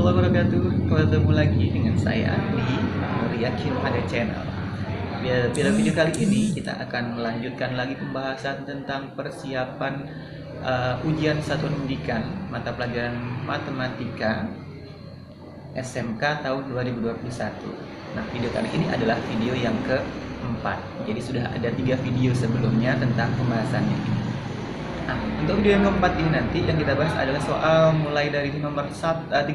warahmatullahi wabarakatuh. Ketemu lagi dengan saya di Yakin Pada Channel. Pada video kali ini kita akan melanjutkan lagi pembahasan tentang persiapan ujian satuan pendidikan mata pelajaran matematika SMK tahun 2021. Nah, video kali ini adalah video yang keempat. Jadi sudah ada 3 video sebelumnya tentang pembahasannya ini. Nah, untuk video yang keempat ini nanti yang kita bahas adalah soal mulai dari nomor 31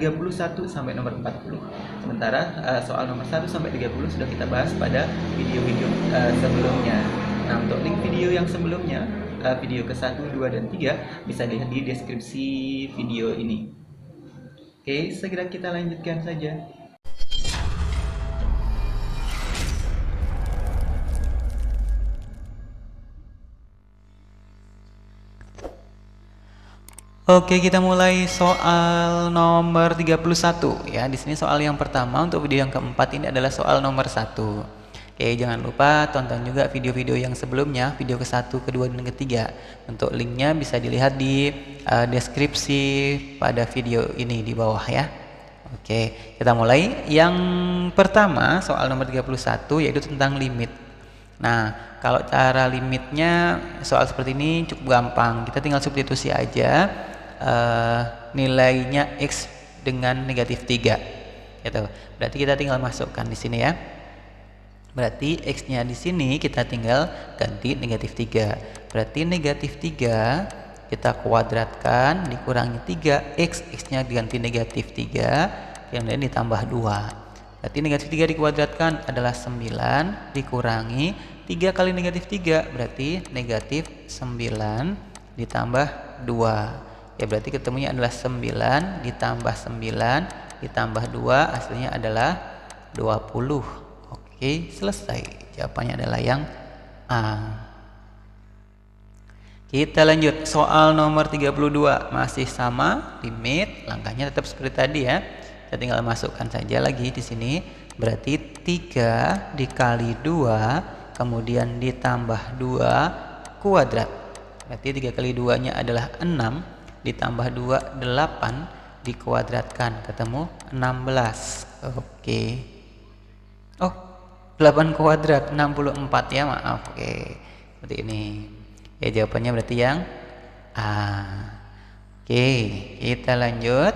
sampai nomor 40. Sementara soal nomor 1 sampai 30 sudah kita bahas pada video-video sebelumnya. Nah, untuk link video yang sebelumnya, video ke-1, 2, dan 3 bisa dilihat di deskripsi video ini. Oke, segera kita lanjutkan saja. Oke, kita mulai soal nomor 31 ya. Di sini soal yang pertama, untuk video yang keempat ini adalah soal nomor 1. Oke, jangan lupa tonton juga video-video yang sebelumnya, video ke-1, ke-2, dan ke-3. Untuk linknya bisa dilihat di deskripsi pada video ini di bawah ya. Oke, kita mulai. Yang pertama, soal nomor 31 yaitu tentang limit. Nah, kalau cara limitnya soal seperti ini cukup gampang. Kita tinggal substitusi aja nilainya X dengan negatif 3 gitu. Berarti kita tinggal masukkan di sini ya. Berarti X nya di sini kita tinggal ganti negatif 3. Berarti negatif 3 kita kuadratkan dikurangi 3X, X nya diganti negatif 3 kemudian ditambah 2. Berarti negatif 3 dikuadratkan adalah 9 dikurangi 3 kali negatif 3 berarti negatif 9 ditambah 2. Ya, berarti ketemunya adalah 9 ditambah 9 ditambah 2 hasilnya adalah 20. Oke, selesai. Jawabannya adalah yang A. Kita lanjut soal nomor 32. Masih sama limit, langkahnya tetap seperti tadi ya. Kita tinggal masukkan saja lagi di sini. Berarti 3 dikali 2 kemudian ditambah 2 kuadrat. Berarti 3 kali 2-nya adalah 6 ditambah 2, 8 dikuadratkan ketemu 16. Oke. Oh, 8 kuadrat 64 ya, maaf. Oke. Seperti ini. Ya, jawabannya berarti yang A. Oke, kita lanjut.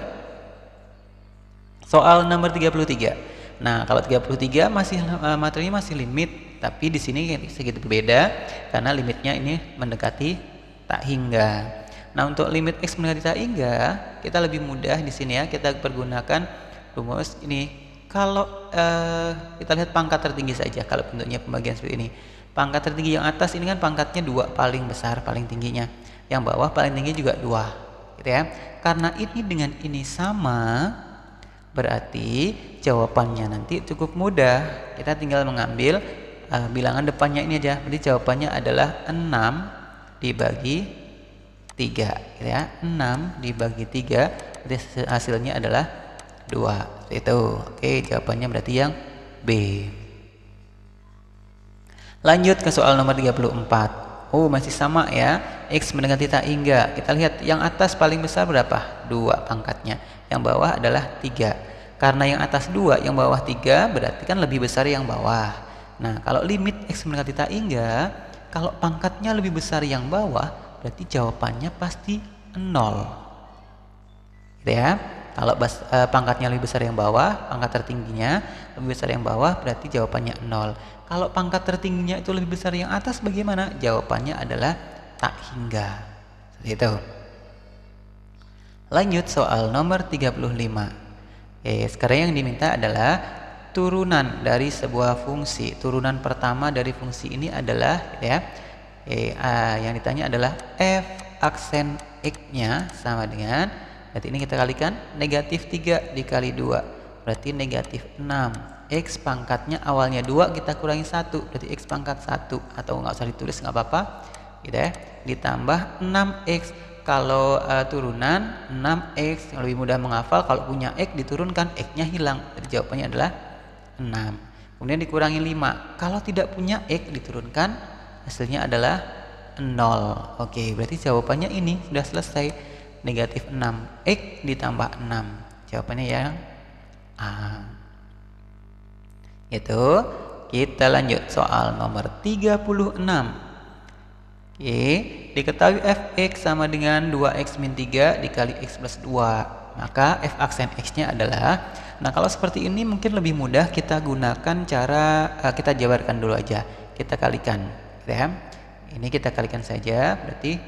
Soal nomor 33. Nah, kalau 33 masih materinya masih limit, tapi di sini sedikit berbeda karena limitnya ini mendekati tak hingga. Nah, untuk limit X mendekati tak hingga, kita lebih mudah di sini ya. Kita pergunakan rumus ini. Kalau kita lihat pangkat tertinggi saja, kalau bentuknya pembagian seperti ini. Pangkat tertinggi yang atas ini kan pangkatnya 2, paling besar, paling tingginya. Yang bawah paling tinggi juga 2, gitu ya. Karena ini dengan ini sama, berarti jawabannya nanti cukup mudah. Kita tinggal mengambil bilangan depannya ini aja. Berarti jawabannya adalah 6 dibagi 3 gitu ya. 6 dibagi 3 berarti hasilnya adalah 2. Itu. Oke, jawabannya berarti yang B. Lanjut ke soal nomor 34. Oh, masih sama ya. X mendekati tak hingga. Kita lihat yang atas paling besar berapa? 2 pangkatnya. Yang bawah adalah 3. Karena yang atas 2, yang bawah 3, berarti kan lebih besar yang bawah. Nah, kalau limit X mendekati tak hingga, kalau pangkatnya lebih besar yang bawah, berarti jawabannya pasti 0. Gitu ya. Kalau pangkatnya lebih besar yang bawah, pangkat tertingginya lebih besar yang bawah, berarti jawabannya 0. Kalau pangkat tertingginya itu lebih besar yang atas, bagaimana? Jawabannya adalah tak hingga. Seperti itu. Lanjut soal nomor 35. Sekarang yang diminta adalah turunan dari sebuah fungsi. Turunan pertama dari fungsi ini adalah ya, yang ditanya adalah f aksen x-nya sama dengan, berarti ini kita kalikan negatif 3 dikali 2 berarti negatif 6. X pangkatnya awalnya 2, kita kurangi 1 berarti x pangkat 1, atau nggak usah ditulis nggak apa-apa gitu ya, ditambah 6x. Kalau turunan 6x yang lebih mudah menghafal, kalau punya x diturunkan x-nya hilang, jadi jawabannya adalah 6. Kemudian dikurangi 5, kalau tidak punya x diturunkan hasilnya adalah 0. Oke, berarti jawabannya ini sudah selesai. Negatif 6x ditambah 6. Jawabannya yang A. Itu kita lanjut soal nomor 36. Oke, diketahui fx sama dengan 2x min 3 dikali x plus 2. Maka f aksen x-nya adalah, nah kalau seperti ini mungkin lebih mudah kita gunakan cara kita jabarkan dulu aja. Kita kalikan, ya. Ini kita kalikan saja, berarti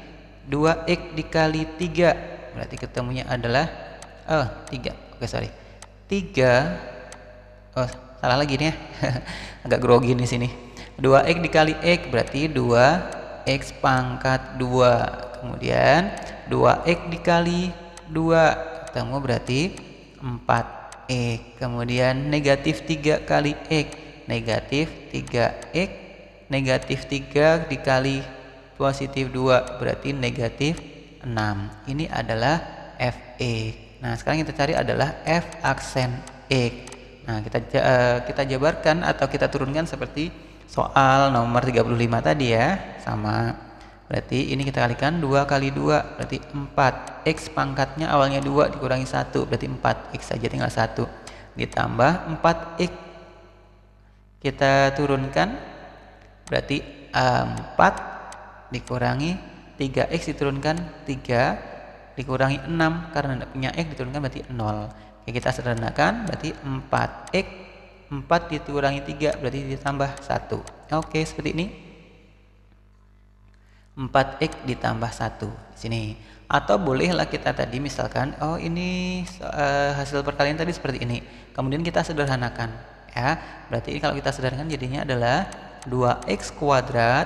2x dikali 3. Berarti ketemunya adalah 3. Oke, sorry. 3. Oh, salah lagi nih ya. Agak grogi di sini. 2x dikali x berarti 2x pangkat 2. Kemudian 2x dikali 2 ketemu berarti 4x. Kemudian negatif 3 kali x, negatif 3x. Negatif 3 dikali positif 2 berarti negatif 6. Ini adalah fx. Nah, sekarang kita cari adalah f aksen x. Nah, kita jabarkan atau kita turunkan seperti soal nomor 35 tadi ya. Sama. Berarti ini kita kalikan 2 kali 2 berarti 4. X pangkatnya awalnya 2 dikurangi 1 berarti 4x saja, tinggal 1. Ditambah 4x. Kita turunkan berarti 4 dikurangi 3x diturunkan 3 dikurangi 6 karena tidak punya x diturunkan berarti 0. Oke, kita sederhanakan berarti 4x, 4 dikurangi 3 berarti ditambah 1. Oke, seperti ini. 4x ditambah 1 di sini. Atau bolehlah kita tadi misalkan, oh ini hasil perkalian tadi seperti ini. Kemudian kita sederhanakan ya. Berarti kalau kita sederhanakan jadinya adalah 2x kuadrat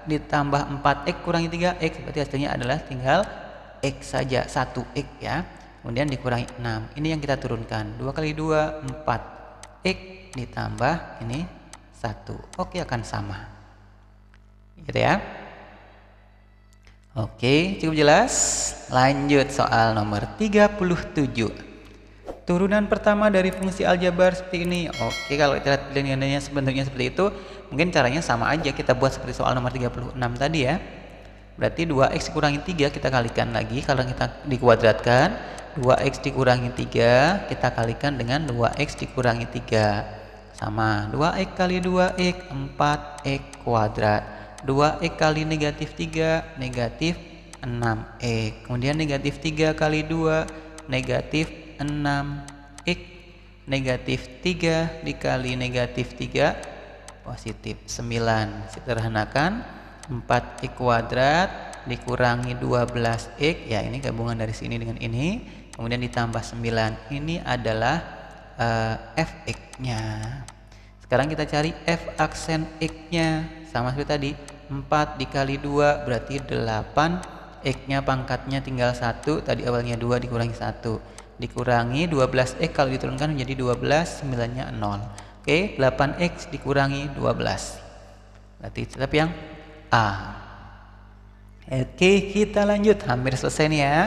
ditambah 4x kurangi 3x. Berarti hasilnya adalah tinggal x saja, 1x ya. Kemudian dikurangi 6. Ini yang kita turunkan. 2 kali 2 4. X ditambah ini 1. Oke, akan sama. Gitu ya. Oke, cukup jelas. Lanjut soal nomor 37. Turunan pertama dari fungsi aljabar seperti ini. Oke, kalau kita lihat pilihannya sebenarnya seperti itu, mungkin caranya sama aja. Kita buat seperti soal nomor 36 tadi ya. Berarti 2x dikurangi 3 kita kalikan lagi. Kalau kita dikuadratkan 2x dikurangi 3 kita kalikan dengan 2x dikurangi 3 sama 2x kali 2x 4x kuadrat. 2x kali negatif 3 negatif 6x. Kemudian negatif 3 kali 2 negatif 6x. Negatif 3 dikali negatif 3 positif 9. Sederhanakan 4x kuadrat dikurangi 12x, ya ini gabungan dari sini dengan ini, kemudian ditambah 9. Ini adalah fx-nya. Sekarang kita cari f aksen x-nya. Sama seperti tadi, 4 dikali 2 berarti 8. X-nya pangkatnya tinggal 1, tadi awalnya 2 dikurangi 1. Dikurangi 12x kalau diturunkan menjadi 12, 9-nya 0. Oke, 8x dikurangi 12. Berarti tetap yang A. Oke, kita lanjut. Hampir selesai nih ya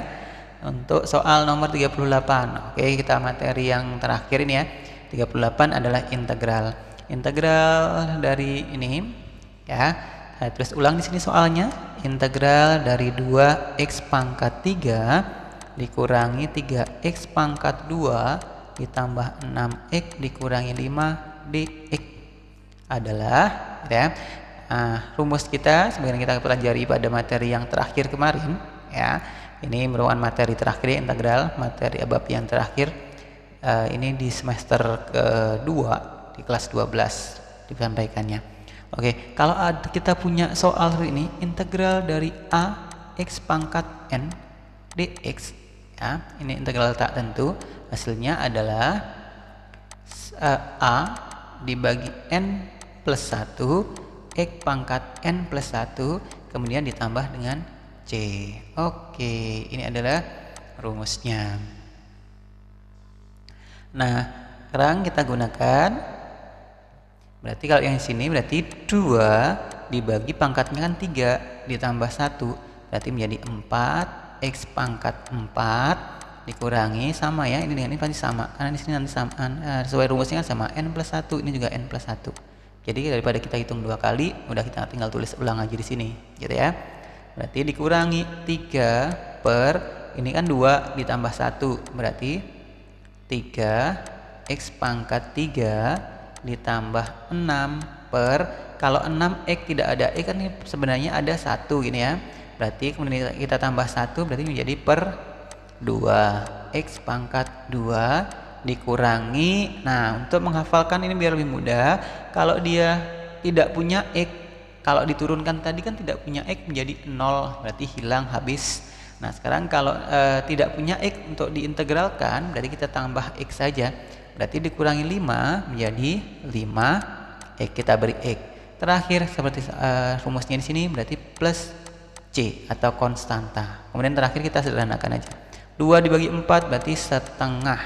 untuk soal nomor 38. Oke, kita materi yang terakhir ini ya. 38 adalah integral. Integral dari ini ya. Saya tulis ulang di sini soalnya. Integral dari 2x pangkat 3 dikurangi 3x pangkat 2 ditambah 6x dikurangi 5 dx adalah ya. Rumus kita sebenarnya kita pelajari pada materi yang terakhir kemarin ya. Ini merupakan materi terakhir integral, materi abab yang terakhir ini di semester kedua di kelas 12 disampaikannya. Oke, kalau kita punya soal ini integral dari a x pangkat n dx ya. Ini integral tak tentu, hasilnya adalah a dibagi n plus 1 x pangkat n plus 1 kemudian ditambah dengan c. Oke, ini adalah rumusnya. Nah, sekarang kita gunakan, berarti kalau yang sini berarti 2 dibagi pangkatnya kan 3 ditambah 1 berarti menjadi 4 x pangkat 4 dikurangi sama ya, ini dengan ini pasti sama karena di sini nanti samaan sesuai rumusnya kan sama n plus 1, ini juga n plus 1. Jadi daripada kita hitung 2 kali, udah kita tinggal tulis ulang aja di sini, gitu ya. Berarti dikurangi 3 per ini kan 2 ditambah 1 berarti 3 X pangkat 3 ditambah 6 per, kalau 6X tidak ada X kan ini sebenarnya ada 1 gini ya. Berarti kemudian kita tambah 1 berarti menjadi per 2 X pangkat 2 dikurangi. Nah, untuk menghafalkan ini biar lebih mudah, kalau dia tidak punya X, kalau diturunkan tadi kan tidak punya X menjadi 0, berarti hilang, habis. Nah, sekarang kalau tidak punya X untuk diintegralkan, berarti kita tambah X saja. Berarti dikurangi 5 menjadi 5 X, kita beri X. Terakhir seperti rumusnya di sini berarti plus C atau konstanta. Kemudian terakhir kita sederhanakan aja. 2 dibagi 4 berarti setengah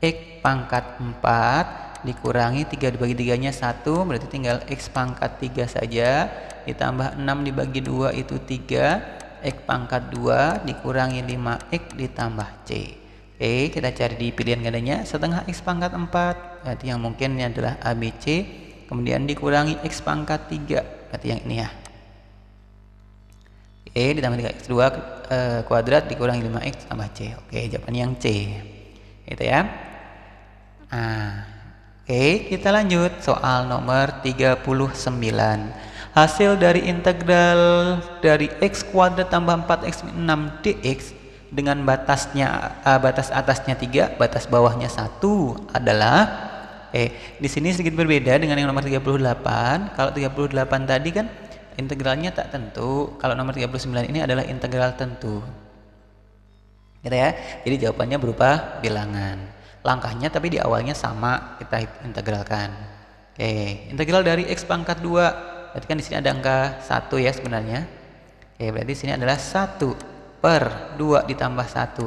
X pangkat 4 dikurangi 3 dibagi 3-nya 1, berarti tinggal X pangkat 3 saja, ditambah 6 dibagi 2 itu 3, X pangkat 2 dikurangi 5X ditambah C. Oke, kita cari di pilihan gandanya setengah X pangkat 4, berarti yang mungkin ini adalah ABC, kemudian dikurangi X pangkat 3, berarti yang ini ya. Oke, ditambah 3X2 kuadrat dikurangi 5X tambah C. Oke, jawabannya yang C. Gitu ya. Nah, oke, kita lanjut soal nomor 39. Hasil dari integral dari X kuadrat tambah 4X 6 dx dengan batasnya batas atasnya 3, batas bawahnya 1 adalah di sini sedikit berbeda dengan yang nomor 38. Kalau 38 tadi kan integralnya tak tentu, kalau nomor 39 ini adalah integral tentu. Gitu ya. Jadi jawabannya berupa bilangan. Langkahnya tapi di awalnya sama, kita integralkan. Oke, integral dari X pangkat 2. Berarti kan di sini ada angka 1 ya sebenarnya. Oke, berarti di sini adalah 1 per 2 ditambah 1,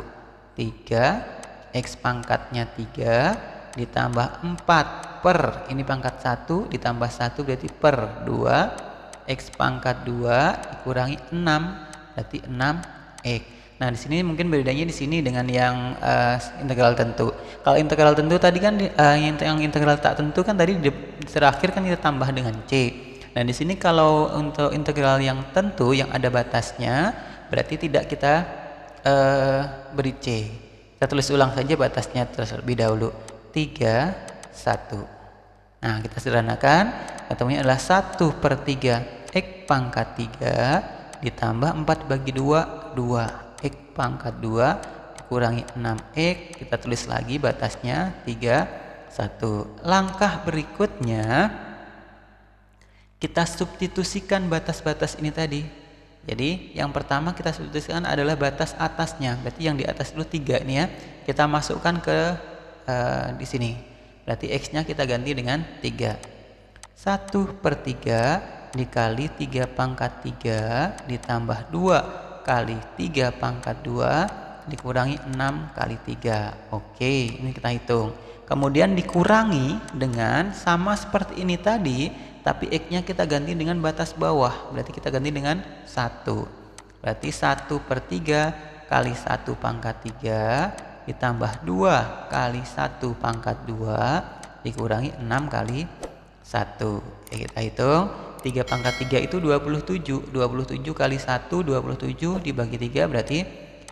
3 X pangkatnya 3 ditambah 4 per, ini pangkat 1 ditambah 1 berarti per 2 X pangkat 2 dikurangi 6 berarti 6X. Nah, di sini mungkin bedanya di sini dengan yang integral tentu. Kalau integral tentu tadi kan yang integral tak tentu kan tadi di terakhir kan kita tambah dengan C. Nah, di sini kalau untuk integral yang tentu yang ada batasnya berarti tidak kita beri C. Kita tulis ulang saja batasnya terlebih dahulu. 3, 1. Nah, kita sederhanakan. Ketemunya adalah 1 per 3 X pangkat 3 ditambah 4 bagi 2, 2 X pangkat 2 dikurangi 6X. Kita tulis lagi batasnya 3, 1. Langkah berikutnya kita substitusikan batas-batas ini tadi. Jadi yang pertama kita substitusikan adalah batas atasnya. Berarti yang di atas dulu 3 ini ya. Kita masukkan ke di sini. Berarti X-nya kita ganti dengan 3. 1 per 3 dikali 3 pangkat 3 ditambah 2 kali 3 pangkat 2 dikurangi 6 kali 3. Oke, ini kita hitung. Kemudian dikurangi dengan sama seperti ini tadi, tapi X-nya kita ganti dengan batas bawah. Berarti kita ganti dengan 1. Berarti 1 per 3 kali 1 pangkat 3 ditambah 2 kali 1 pangkat 2 dikurangi 6 kali 1. Kita hitung. 3 pangkat 3 itu 27. 27 kali 1, 27 dibagi 3 berarti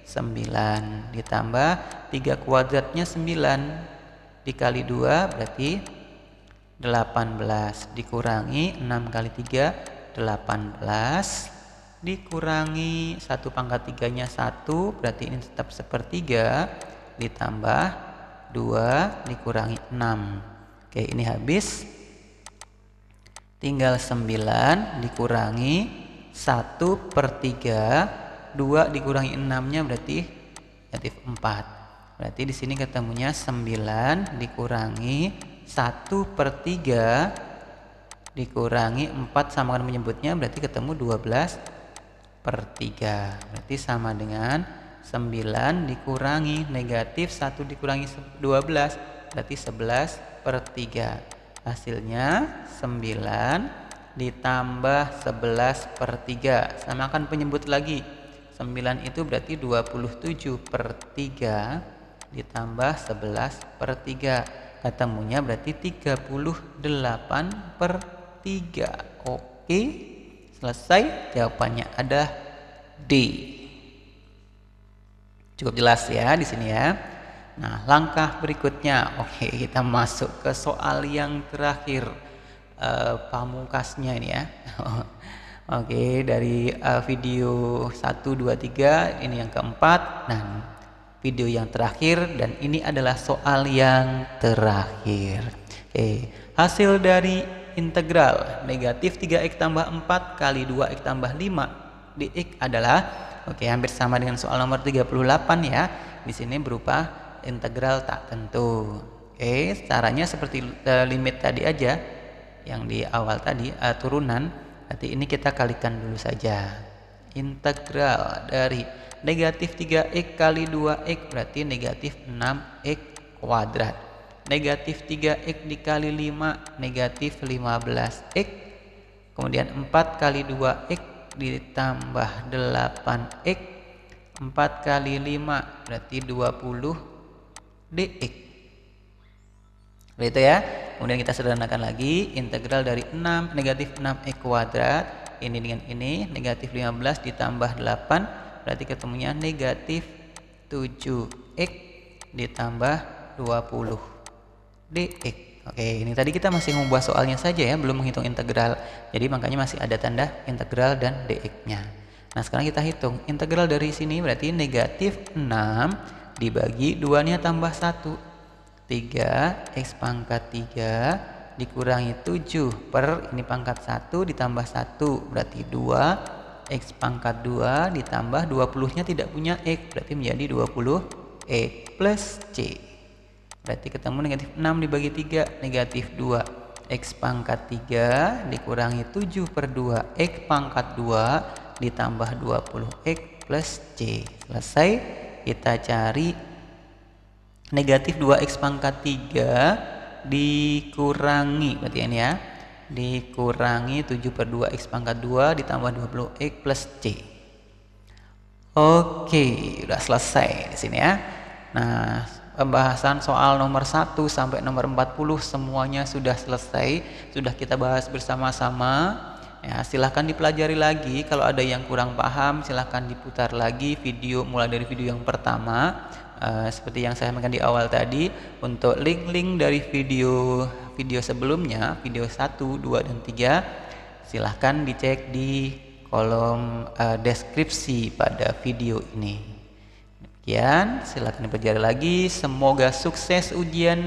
9. Ditambah 3 kuadratnya 9 dikali 2 berarti 18 dikurangi 6 kali 3 18 dikurangi 1 pangkat 3 nya 1 berarti ini tetap sepertiga ditambah 2 dikurangi 6. Oke, ini habis, tinggal 9 dikurangi 1 per 3, 2 dikurangi 6 nya berarti negatif 4. Berarti di sini ketemunya 9 dikurangi 1 per 3 dikurangi 4 sama dengan menyebutnya berarti ketemu 12 per 3. Berarti sama dengan 9 dikurangi negatif 1 dikurangi 12 berarti 11 per 3. Hasilnya 9 ditambah 11 per 3. Samakan penyebut lagi. 9 itu berarti 27 per 3 ditambah 11 per 3. Ketemunya berarti 38 per 3. Oke, selesai. Jawabannya ada D. Cukup jelas ya di sini ya. Nah, langkah berikutnya, oke, kita masuk ke soal yang terakhir, pamungkasnya ini ya. Oke, dari video 1, 2, 3, ini yang keempat. Nah, video yang terakhir, dan ini adalah soal yang terakhir. Oke, hasil dari integral negatif 3x tambah 4 kali 2x tambah 5 dx adalah, oke, hampir sama dengan soal nomor 38 ya. Di sini berupa integral tak tentu. Oke, caranya seperti limit tadi aja yang di awal tadi, turunan. Berarti ini kita kalikan dulu saja. Integral dari negatif 3x kali 2x berarti negatif 6x kuadrat. Negatif 3x dikali 5 negatif 15x. Kemudian 4 kali 2x ditambah 8x. 4 kali 5 berarti 20 dx. Begitu ya. Kemudian kita sederhanakan lagi, integral dari 6 negatif 6x kuadrat, ini dengan ini negatif 15 ditambah 8 berarti ketemunya negatif 7x ditambah 20 dx. Oke, ini tadi kita masih membuat soalnya saja ya, belum menghitung integral. Jadi makanya masih ada tanda integral dan dx-nya. Nah, sekarang kita hitung integral dari sini berarti negatif 6 dibagi 2-nya tambah 1. 3x pangkat 3 dikurangi 7 per ini pangkat 1 ditambah 1 berarti 2x pangkat 2 ditambah 20-nya tidak punya x berarti menjadi 20x plus c. Berarti ketemu negatif 6 dibagi 3 negatif 2 x pangkat 3 dikurangi 7 per 2 x pangkat 2 ditambah 20x plus c. Selesai. Kita cari negatif 2x pangkat 3 dikurangi, berarti ini ya, dikurangi 7 per 2x pangkat 2 ditambah 20x plus c. Oke, udah selesai di sini ya. Nah, pembahasan soal nomor 1 sampai nomor 40 semuanya sudah selesai, sudah kita bahas bersama-sama. Ya, silahkan dipelajari lagi. Kalau ada yang kurang paham, silahkan diputar lagi video mulai dari video yang pertama. Seperti yang saya sampaikan di awal tadi, untuk link-link dari video sebelumnya, video 1, 2, dan 3, silahkan dicek di kolom deskripsi pada video ini. Demikian, silahkan dipelajari lagi. Semoga sukses ujian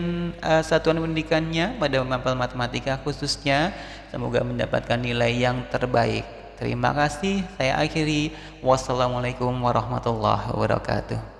satuan pendidikannya pada mapel matematika khususnya. Semoga mendapatkan nilai yang terbaik. Terima kasih. Saya akhiri. Wassalamualaikum warahmatullahi wabarakatuh.